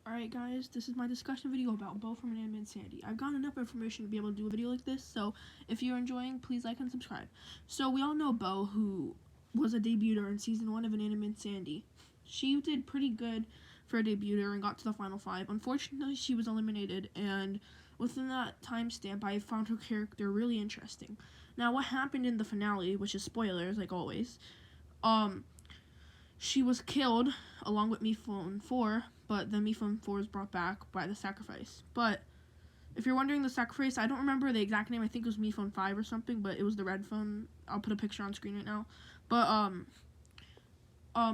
Alright guys, this is my discussion video about Bo from Inanimate Insanity. I've gotten enough information to be able to do a video like this, so if you're enjoying, please like and subscribe. So we all know Bo, who was a debuter in season 1 of Inanimate Insanity. She did pretty good for a debuter and got to the final 5. Unfortunately, she was eliminated, and within that timestamp, I found her character really interesting. Now, what happened in the finale, which is spoilers, like always, she was killed along with Mifune 4, but then Mifune 4 is brought back by the sacrifice. But if you're wondering the sacrifice, I don't remember the exact name. I think it was Mifune 5 or something, but it was the red phone. I'll put a picture on screen right now. But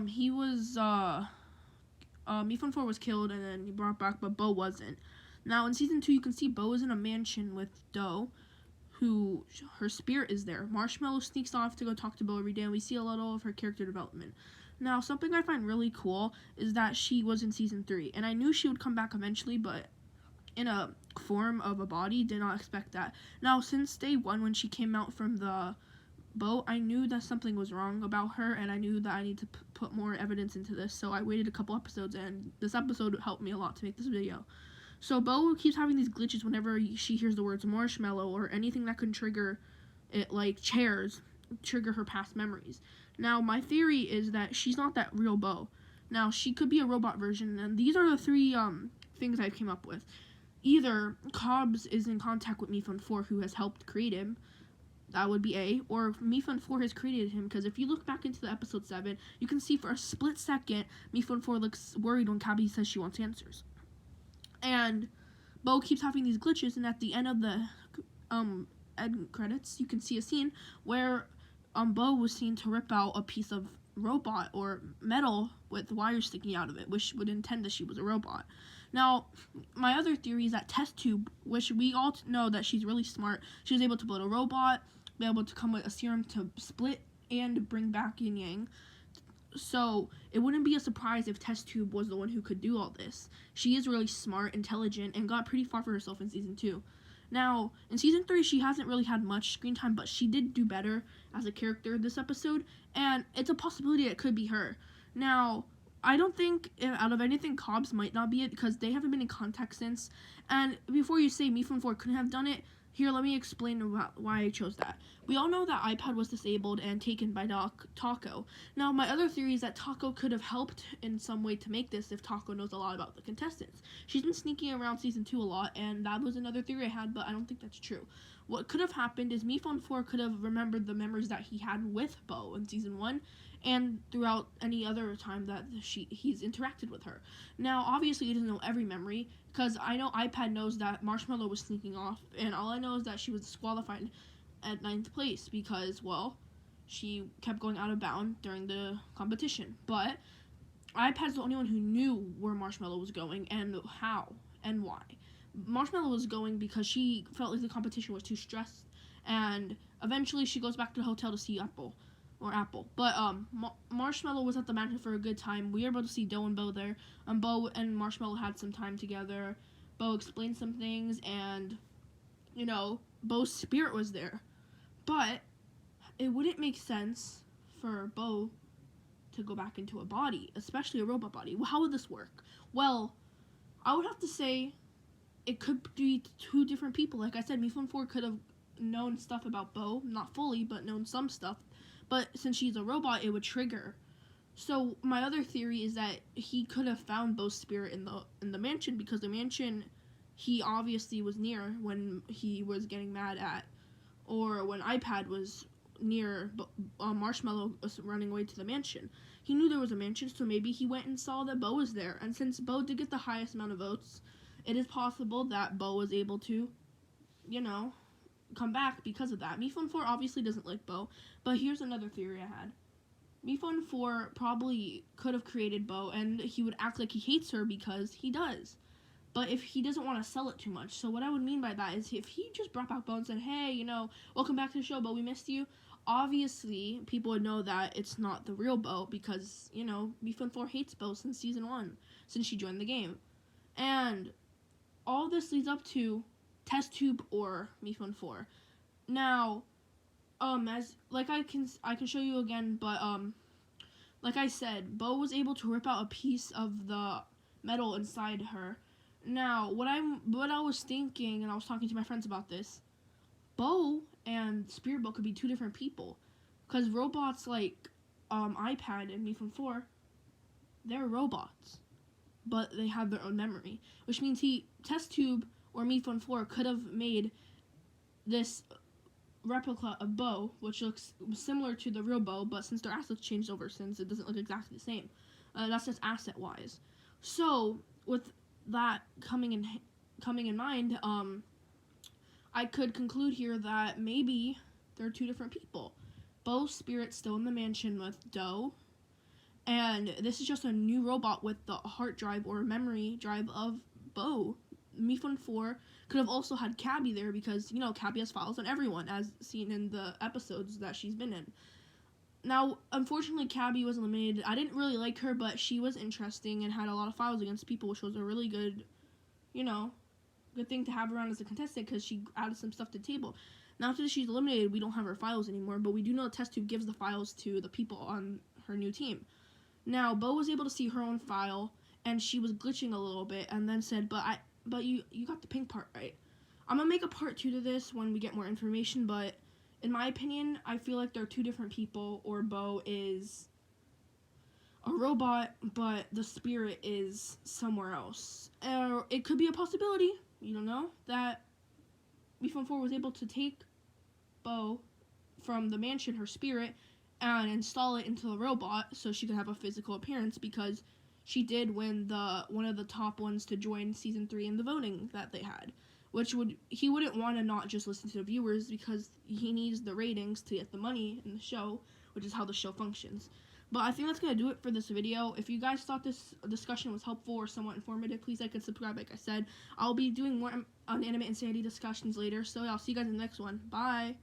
he was Mifune 4 was killed and then he brought back, but Bo wasn't. Now in season 2, you can see Bo is in a mansion with Doe, who her spirit is there. Marshmallow sneaks off to go talk to Bo every day, and we see a little of her character development. Now, something I find really cool is that she was in season 3, and I knew she would come back eventually, but in a form of a body, did not expect that. Now, since day 1, when she came out from the boat, I knew that something was wrong about her, and I knew that I need to put more evidence into this, so I waited a couple episodes, and this episode helped me a lot to make this video. So Bo keeps having these glitches whenever she hears the words marshmallow or anything that can trigger it, like chairs, trigger her past memories. Now, my theory is that she's not that real Bo. Now, she could be a robot version, and these are the three things I came up with. Either Cobbs is in contact with Mifune 4, who has helped create him. That would be A. Or Mifune 4 has created him, because if you look back into the episode 7, you can see for a split second, Mifune 4 looks worried when Cabby says she wants answers. And Bo keeps having these glitches, and at the end of the end credits, you can see a scene where Bo was seen to rip out a piece of robot or metal with wires sticking out of it, which would intend that she was a robot. Now, my other theory is that Test Tube, which we all know that she's really smart, she was able to build a robot, be able to come with a serum to split and bring back yin yang. So it wouldn't be a surprise if Test Tube was the one who could do all this. She is really smart, intelligent, and got pretty far for herself in season 2. Now, in season 3, she hasn't really had much screen time, but she did do better as a character this episode, and it's a possibility it could be her. Now, I don't think, out of anything, Cobbs might not be it, because they haven't been in contact since, and before you say Mifune 4 couldn't have done it, here, let me explain about why I chose that. We all know that iPad was disabled and taken by Taco. Now, my other theory is that Taco could have helped in some way to make this if Taco knows a lot about the contestants. She's been sneaking around season 2 a lot, and that was another theory I had, but I don't think that's true. What could have happened is Mifune 4 could have remembered the memories that he had with Bo in season 1, and throughout any other time that he's interacted with her. Now, obviously, he doesn't know every memory, because I know iPad knows that Marshmallow was sneaking off, and all I know is that she was disqualified at 9th place because, well, she kept going out of bounds during the competition. But iPad's the only one who knew where Marshmallow was going and how and why. Marshmallow was going because she felt like the competition was too stressed, and eventually she goes back to the hotel to see Apple. But Marshmallow was at the mansion for a good time. We were able to see Doe and Bo there. Bo and Marshmallow had some time together. Bo explained some things, and, you know, Bo's spirit was there. But it wouldn't make sense for Bo to go back into a body, especially a robot body. Well, how would this work? Well, I would have to say it could be two different people. Like I said, Mifune 4 could have known stuff about Bo, not fully, but known some stuff. But since she's a robot, it would trigger. So my other theory is that he could have found Bo's spirit in the mansion, because the mansion he obviously was near when he was getting mad at, or when iPad was near Marshmallow was running away to the mansion. He knew there was a mansion, so maybe he went and saw that Bo was there. And since Bo did get the highest amount of votes, it is possible that Bo was able to, you know, come back because of that. Mifune 4 obviously doesn't like Bo, but here's another theory I had. Mifune 4 probably could have created Bo, and he would act like he hates her because he does. But if he doesn't want to sell it too much. So what I would mean by that is if he just brought back Bo and said, hey, you know, welcome back to the show, Bo, we missed you. Obviously, people would know that it's not the real Bo because, you know, Mifune 4 hates Bo since season 1, since she joined the game. And all this leads up to Test Tube or Mifune 4. Now, as like I can show you again, but like I said, Bo was able to rip out a piece of the metal inside her. Now, what I was thinking, and I was talking to my friends about this, Bo and Spirit Bo could be two different people, because robots like iPad and Me from 4, they're robots, but they have their own memory, which means Test Tube or Me from 4 could have made this replica of Bo, which looks similar to the real Bo, but since their assets changed over since, it doesn't look exactly the same. That's just asset wise. So with that coming in mind, I could conclude here that maybe they're two different people. Bo's spirit's still in the mansion with Doe, and this is just a new robot with the heart drive or memory drive of Bo. Mifun 4 could have also had Cabby there because, Cabby has files on everyone, as seen in the episodes that she's been in. Now, unfortunately, Cabby was eliminated. I didn't really like her, but she was interesting and had a lot of files against people, which was a really good, good thing to have around as a contestant because she added some stuff to the table. Now, after she's eliminated, we don't have her files anymore, but we do know Test Tube gives the files to the people on her new team. Now, Bo was able to see her own file, and she was glitching a little bit, and then said, but you got the pink part right. I'm going to make a part 2 to this when we get more information, but in my opinion, I feel like they're two different people, or Bo is a robot, but the spirit is somewhere else. Or it could be a possibility, you don't know, that Mifun 4 was able to take Bo from the mansion, her spirit, and install it into the robot so she could have a physical appearance, because she did win one of the top ones to join season 3 in the voting that they had, which he wouldn't want to not just listen to the viewers because he needs the ratings to get the money in the show, which is how the show functions. But I think that's going to do it for this video. If you guys thought this discussion was helpful or somewhat informative, please like and subscribe. Like I said, I'll be doing more Inanimate Insanity discussions later, so I'll see you guys in the next one. Bye!